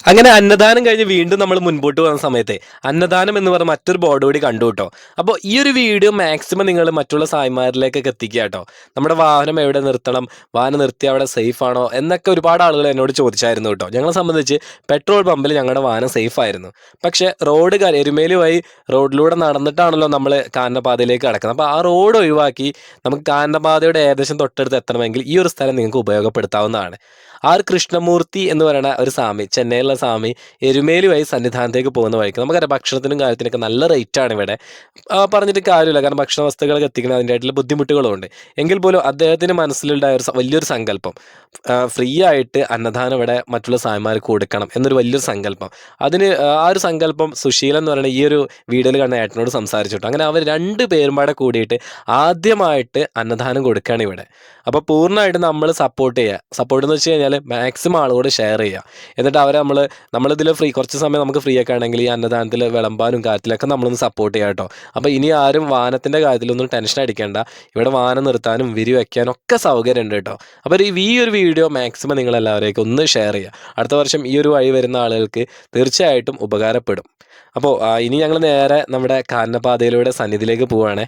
അങ്ങനെ അന്നദാനം കഴിഞ്ഞ് വീണ്ടും നമ്മൾ മുൻപോട്ട് പോകുന്ന സമയത്തെ അന്നദാനം എന്ന് പറഞ്ഞ മറ്റൊരു ബോർഡ് കൂടി കണ്ടു കേട്ടോ. അപ്പോൾ ഈ ഒരു വീഡിയോ മാക്സിമം നിങ്ങൾ മറ്റുള്ള സായിമാരിലേക്കൊക്കെ എത്തിക്കുക കേട്ടോ. നമ്മുടെ വാഹനം എവിടെ നിർത്തണം, വാഹനം നിർത്തി അവിടെ സേഫ് ആണോ എന്നൊക്കെ ഒരുപാട് ആളുകൾ എന്നോട് ചോദിച്ചായിരുന്നു കേട്ടോ. ഞങ്ങളെ സംബന്ധിച്ച് പെട്രോൾ പമ്പിൽ ഞങ്ങളുടെ വാഹനം സേഫ് ആയിരുന്നു. പക്ഷേ റോഡ് എരുമേലി വഴി റോഡിലൂടെ നടന്നിട്ടാണല്ലോ നമ്മൾ കാനനപാതയിലേക്ക് കിടക്കുന്നത്. അപ്പോൾ ആ റോഡ് ഒഴിവാക്കി നമുക്ക് കാനനപാതയുടെ ഏകദേശം തൊട്ടടുത്ത് എത്തണമെങ്കിൽ ഈ ഒരു സ്ഥലം നിങ്ങൾക്ക് ഉപയോഗപ്പെടുത്താവുന്നതാണ്. ആർ കൃഷ്ണമൂർത്തി എന്ന് പറയുന്ന ഒരു സ്വാമി, ചെന്നൈയിലുള്ള സ്വാമി, എരുമേലി വഴി സന്നിധാനത്തേക്ക് പോകുന്ന വഴിക്ക് നമുക്കറിയാം ഭക്ഷണത്തിനും കാര്യത്തിനൊക്കെ നല്ല റേറ്റാണ് ഇവിടെ. പറഞ്ഞിട്ട് കാര്യമില്ല, കാരണം ഭക്ഷണ വസ്തുക്കളൊക്കെ എത്തിക്കണം, അതിൻ്റെതായിട്ടുള്ള ബുദ്ധിമുട്ടുകളുണ്ട്. എങ്കിൽ പോലും അദ്ദേഹത്തിന് മനസ്സിലുണ്ടായ വലിയൊരു സങ്കല്പം, ഫ്രീ ആയിട്ട് അന്നദാനം ഇവിടെ മറ്റുള്ള സ്വാമിമാർക്ക് കൊടുക്കണം എന്നൊരു വലിയൊരു സങ്കല്പം. അതിന് ആ ഒരു സങ്കല്പം സുശീലൻ എന്ന് പറയുന്ന ഈ ഒരു വീഡിയോയിൽ കാണുന്ന ഏട്ടനോട് സംസാരിച്ചിട്ടു. അങ്ങനെ അവർ രണ്ട് പേരും കൂടെ കൂടിയിട്ട് ആദ്യമായിട്ട് അന്നദാനം കൊടുക്കുകയാണ് ഇവിടെ. അപ്പോൾ പൂർണ്ണമായിട്ട് നമ്മൾ സപ്പോർട്ട് ചെയ്യുക. സപ്പോർട്ട് എന്ന് വെച്ച് കഴിഞ്ഞാൽ മാക്സിമം ആളുകളോട് ഷെയർ ചെയ്യുക. എന്നിട്ട് അവരെ നമ്മളിതിൽ കുറച്ച് സമയം നമുക്ക് ഫ്രീ ഒക്കെ ആണെങ്കിൽ ഈ അന്നദാനത്തിൽ വിളമ്പാനും കാര്യത്തിലൊക്കെ നമ്മളൊന്ന് സപ്പോർട്ട് ചെയ്യാം കേട്ടോ. അപ്പോൾ ഇനി ആരും വാഹനത്തിൻ്റെ കാര്യത്തിലൊന്നും ടെൻഷൻ അടിക്കേണ്ട. ഇവിടെ വാഹനം നിർത്താനും വിരി വയ്ക്കാനും ഒക്കെ സൗകര്യം ഉണ്ട് കേട്ടോ. അപ്പോൾ ഈ ഒരു വീഡിയോ മാക്സിമം നിങ്ങളെല്ലാവരേക്കും ഒന്ന് ഷെയർ ചെയ്യുക. അടുത്ത വർഷം ഈ ഒരു വഴി വരുന്ന ആളുകൾക്ക് തീർച്ചയായിട്ടും ഉപകാരപ്പെടും. അപ്പോൾ ഇനി ഞങ്ങൾ നേരെ നമ്മുടെ കാനനപാതയിലൂടെ സന്നിധിയിലേക്ക് പോവുകയാണേ.